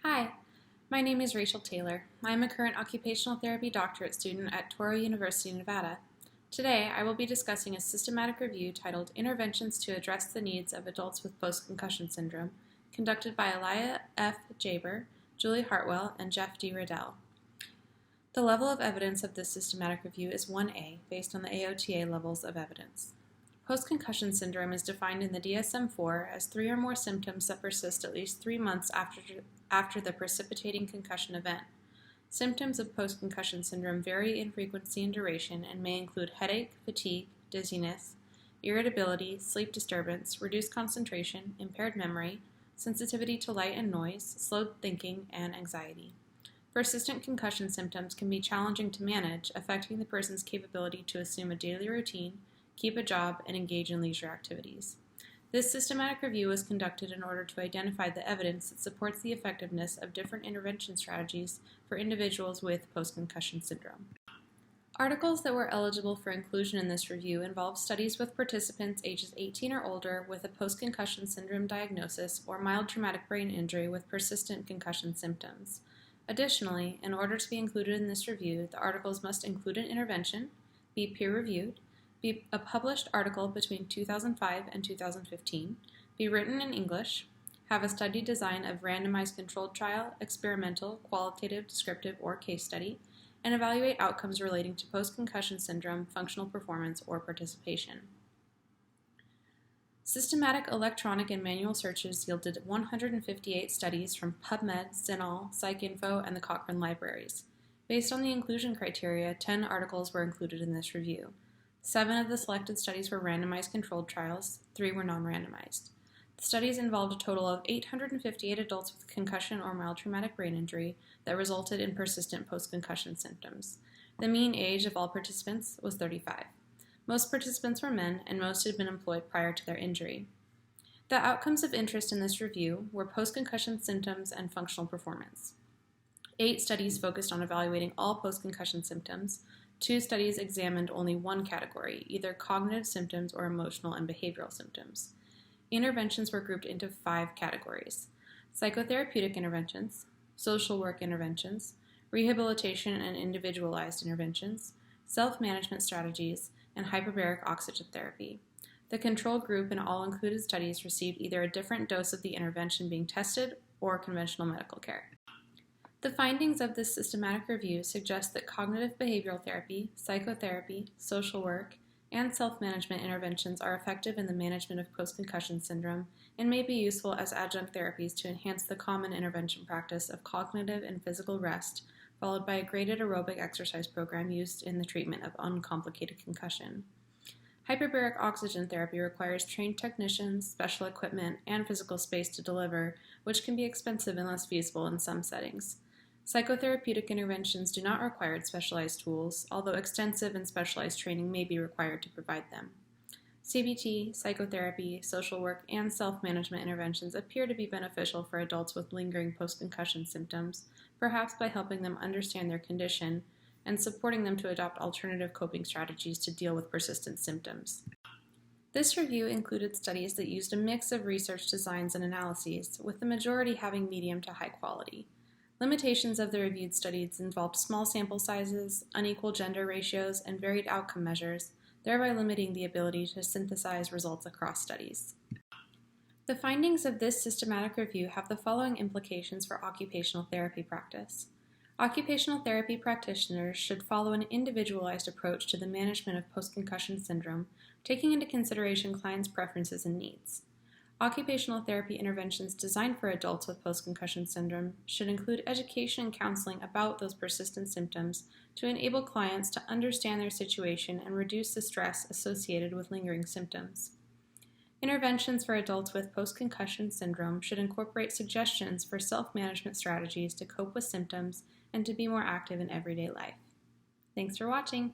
Hi, my name is Rachel Taylor. I am a current occupational therapy doctorate student at Touro University, Nevada. Today, I will be discussing a systematic review titled Interventions to Address the Needs of Adults with Post-Concussion Syndrome, conducted by Elia F. Jaber, Julie Hartwell, and Jeff D. Riddell. The level of evidence of this systematic review is 1A, based on the AOTA levels of evidence. Post-concussion syndrome is defined in the DSM-4 as 3 or more symptoms that persist at least 3 months after the precipitating concussion event. Symptoms of post-concussion syndrome vary in frequency and duration and may include headache, fatigue, dizziness, irritability, sleep disturbance, reduced concentration, impaired memory, sensitivity to light and noise, slowed thinking, and anxiety. Persistent concussion symptoms can be challenging to manage, affecting the person's capability to assume a daily routine, keep a job, and engage in leisure activities. This systematic review was conducted in order to identify the evidence that supports the effectiveness of different intervention strategies for individuals with post-concussion syndrome. Articles that were eligible for inclusion in this review involved studies with participants ages 18 or older with a post-concussion syndrome diagnosis or mild traumatic brain injury with persistent concussion symptoms. Additionally, in order to be included in this review, the articles must include an intervention, be peer-reviewed, be a published article between 2005 and 2015, be written in English, have a study design of randomized controlled trial, experimental, qualitative, descriptive, or case study, and evaluate outcomes relating to post-concussion syndrome, functional performance, or participation. Systematic electronic and manual searches yielded 158 studies from PubMed, CINAHL, PsycInfo, and the Cochrane libraries. Based on the inclusion criteria, 10 articles were included in this review. 7 of the selected studies were randomized controlled trials, 3 were non-randomized. The studies involved a total of 858 adults with concussion or mild traumatic brain injury that resulted in persistent post-concussion symptoms. The mean age of all participants was 35. Most participants were men, and most had been employed prior to their injury. The outcomes of interest in this review were post-concussion symptoms and functional performance. 8 studies focused on evaluating all post-concussion symptoms. 2 studies examined only one category, either cognitive symptoms or emotional and behavioral symptoms. Interventions were grouped into 5 categories: psychotherapeutic interventions, social work interventions, rehabilitation and individualized interventions, self-management strategies, and hyperbaric oxygen therapy. The control group in all included studies received either a different dose of the intervention being tested or conventional medical care. The findings of this systematic review suggest that cognitive behavioral therapy, psychotherapy, social work, and self-management interventions are effective in the management of post-concussion syndrome and may be useful as adjunct therapies to enhance the common intervention practice of cognitive and physical rest, followed by a graded aerobic exercise program used in the treatment of uncomplicated concussion. Hyperbaric oxygen therapy requires trained technicians, special equipment, and physical space to deliver, which can be expensive and less feasible in some settings. Psychotherapeutic interventions do not require specialized tools, although extensive and specialized training may be required to provide them. CBT, psychotherapy, social work, and self-management interventions appear to be beneficial for adults with lingering post-concussion symptoms, perhaps by helping them understand their condition and supporting them to adopt alternative coping strategies to deal with persistent symptoms. This review included studies that used a mix of research designs and analyses, with the majority having medium to high quality. Limitations of the reviewed studies involved small sample sizes, unequal gender ratios, and varied outcome measures, thereby limiting the ability to synthesize results across studies. The findings of this systematic review have the following implications for occupational therapy practice. Occupational therapy practitioners should follow an individualized approach to the management of post-concussion syndrome, taking into consideration clients' preferences and needs. Occupational therapy interventions designed for adults with post-concussion syndrome should include education and counseling about those persistent symptoms to enable clients to understand their situation and reduce the stress associated with lingering symptoms. Interventions for adults with post-concussion syndrome should incorporate suggestions for self-management strategies to cope with symptoms and to be more active in everyday life. Thanks for watching.